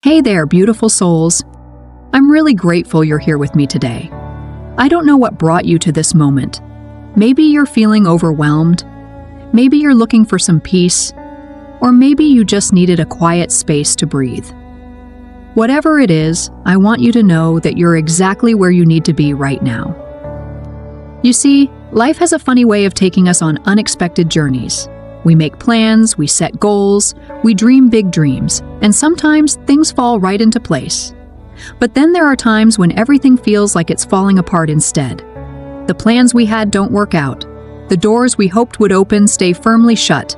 Hey there, beautiful souls. I'm really grateful you're here with me today. I don't know what brought you to this moment. Maybe you're feeling overwhelmed. Maybe you're looking for some peace. Or maybe you just needed a quiet space to breathe. Whatever it is, I want you to know that you're exactly where you need to be right now. You see, life has a funny way of taking us on unexpected journeys. We make plans, we set goals, we dream big dreams, and sometimes things fall right into place. But then there are times when everything feels like it's falling apart instead. The plans we had don't work out. The doors we hoped would open stay firmly shut,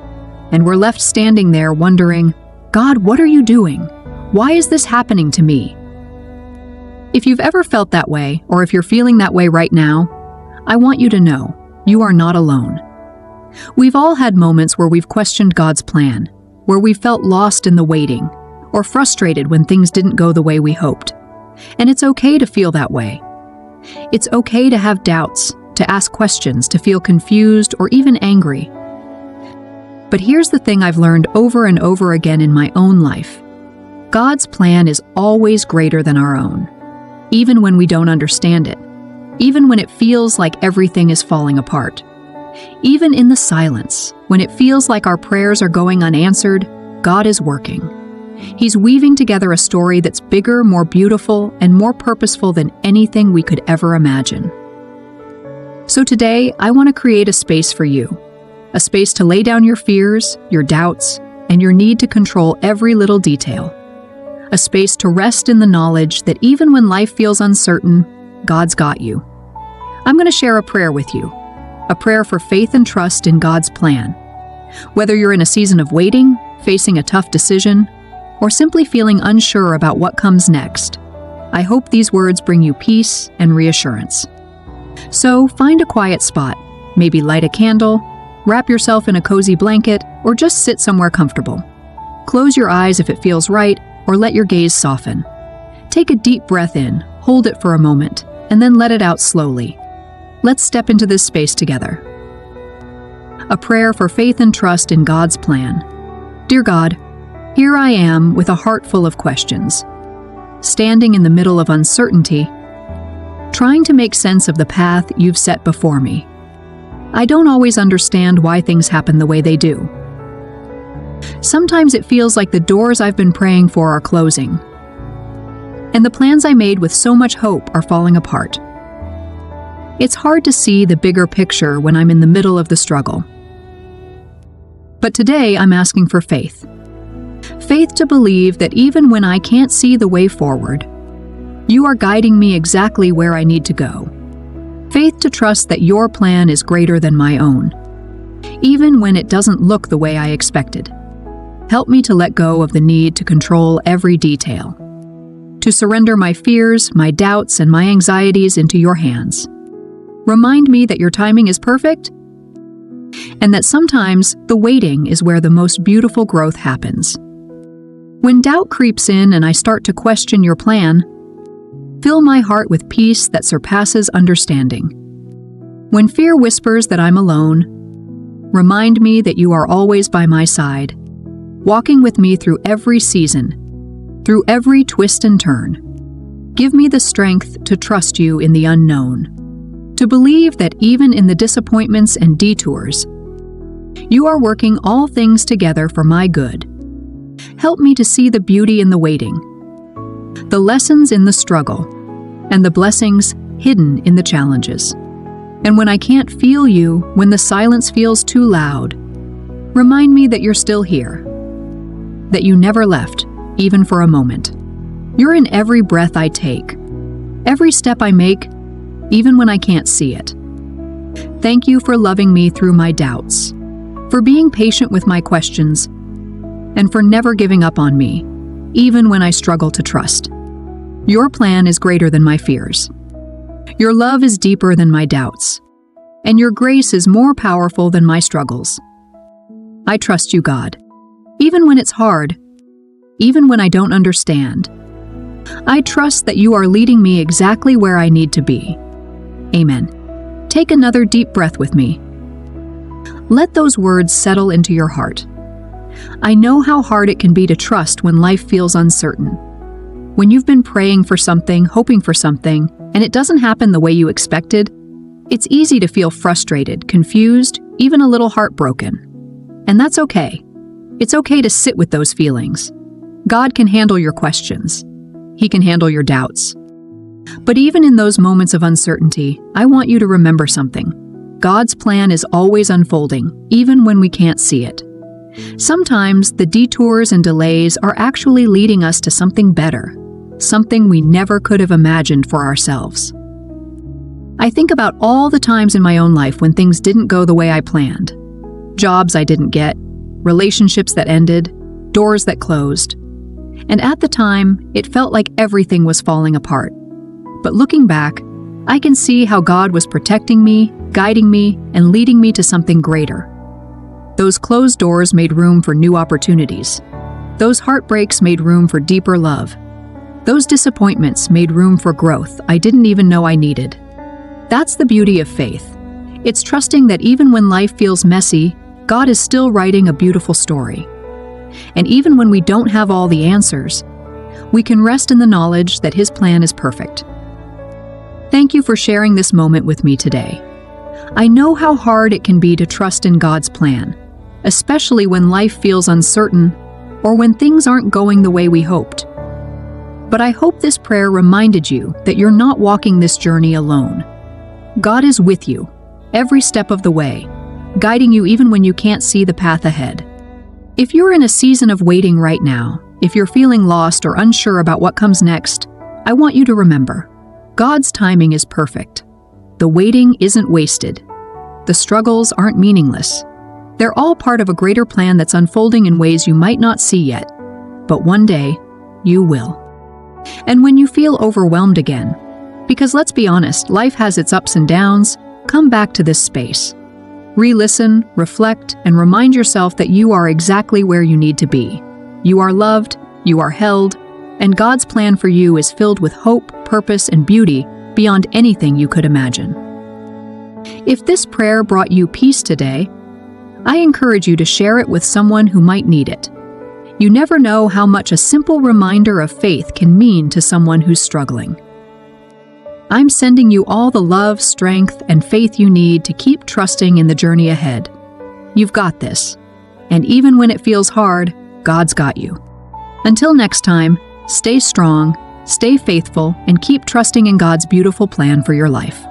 and we're left standing there wondering, God, what are you doing? Why is this happening to me? If you've ever felt that way, or if you're feeling that way right now, I want you to know, you are not alone. We've all had moments where we've questioned God's plan, where we felt lost in the waiting, or frustrated when things didn't go the way we hoped. And it's okay to feel that way. It's okay to have doubts, to ask questions, to feel confused or even angry. But here's the thing I've learned over and over again in my own life. God's plan is always greater than our own, even when we don't understand it, even when it feels like everything is falling apart. Even in the silence, when it feels like our prayers are going unanswered, God is working. He's weaving together a story that's bigger, more beautiful, and more purposeful than anything we could ever imagine. So today, I want to create a space for you. A space to lay down your fears, your doubts, and your need to control every little detail. A space to rest in the knowledge that even when life feels uncertain, God's got you. I'm going to share a prayer with you. A prayer for faith and trust in God's plan. Whether you're in a season of waiting, facing a tough decision, or simply feeling unsure about what comes next, I hope these words bring you peace and reassurance. So find a quiet spot, maybe light a candle, wrap yourself in a cozy blanket, or just sit somewhere comfortable. Close your eyes if it feels right, or let your gaze soften. Take a deep breath in, hold it for a moment, and then let it out slowly. Let's step into this space together. A prayer for faith and trust in God's plan. Dear God, here I am with a heart full of questions, standing in the middle of uncertainty, trying to make sense of the path you've set before me. I don't always understand why things happen the way they do. Sometimes it feels like the doors I've been praying for are closing, and the plans I made with so much hope are falling apart. It's hard to see the bigger picture when I'm in the middle of the struggle. But today I'm asking for faith. Faith to believe that even when I can't see the way forward, you are guiding me exactly where I need to go. Faith to trust that your plan is greater than my own, even when it doesn't look the way I expected. Help me to let go of the need to control every detail, to surrender my fears, my doubts, and my anxieties into your hands. Remind me that your timing is perfect, and that sometimes the waiting is where the most beautiful growth happens. When doubt creeps in and I start to question your plan, fill my heart with peace that surpasses understanding. When fear whispers that I'm alone, remind me that you are always by my side, walking with me through every season, through every twist and turn. Give me the strength to trust you in the unknown, to believe that even in the disappointments and detours, you are working all things together for my good. Help me to see the beauty in the waiting, the lessons in the struggle, and the blessings hidden in the challenges. And when I can't feel you, when the silence feels too loud, remind me that you're still here, that you never left, even for a moment. You're in every breath I take, every step I make, even when I can't see it. Thank you for loving me through my doubts, for being patient with my questions, and for never giving up on me, even when I struggle to trust. Your plan is greater than my fears. Your love is deeper than my doubts, and your grace is more powerful than my struggles. I trust you, God, even when it's hard, even when I don't understand. I trust that you are leading me exactly where I need to be. Amen. Take another deep breath with me. Let those words settle into your heart. I know how hard it can be to trust when life feels uncertain, When you've been praying for something, hoping for something, and it doesn't happen the way you expected, it's easy to feel frustrated, confused, even a little heartbroken. And that's okay. It's okay to sit with those feelings. God can handle your questions. He can handle your doubts. But even in those moments of uncertainty, I want you to remember something. God's plan is always unfolding, even when we can't see it. Sometimes the detours and delays are actually leading us to something better, something we never could have imagined for ourselves. I think about all the times in my own life when things didn't go the way I planned. Jobs I didn't get, relationships that ended, doors that closed. And at the time, it felt like everything was falling apart. But looking back, I can see how God was protecting me, guiding me, and leading me to something greater. Those closed doors made room for new opportunities. Those heartbreaks made room for deeper love. Those disappointments made room for growth I didn't even know I needed. That's the beauty of faith. It's trusting that even when life feels messy, God is still writing a beautiful story. And even when we don't have all the answers, we can rest in the knowledge that His plan is perfect. Thank you for sharing this moment with me today. I know how hard it can be to trust in God's plan, especially when life feels uncertain or when things aren't going the way we hoped. But I hope this prayer reminded you that you're not walking this journey alone. God is with you, every step of the way, guiding you even when you can't see the path ahead. If you're in a season of waiting right now, if you're feeling lost or unsure about what comes next, I want you to remember, God's timing is perfect. The waiting isn't wasted. The struggles aren't meaningless. They're all part of a greater plan that's unfolding in ways you might not see yet, but one day, you will. And when you feel overwhelmed again, because let's be honest, life has its ups and downs, come back to this space. Re-listen, reflect, and remind yourself that you are exactly where you need to be. You are loved, you are held, and God's plan for you is filled with hope, purpose, and beauty beyond anything you could imagine. If this prayer brought you peace today, I encourage you to share it with someone who might need it. You never know how much a simple reminder of faith can mean to someone who's struggling. I'm sending you all the love, strength, and faith you need to keep trusting in the journey ahead. You've got this. And even when it feels hard, God's got you. Until next time, stay strong, stay faithful, and keep trusting in God's beautiful plan for your life.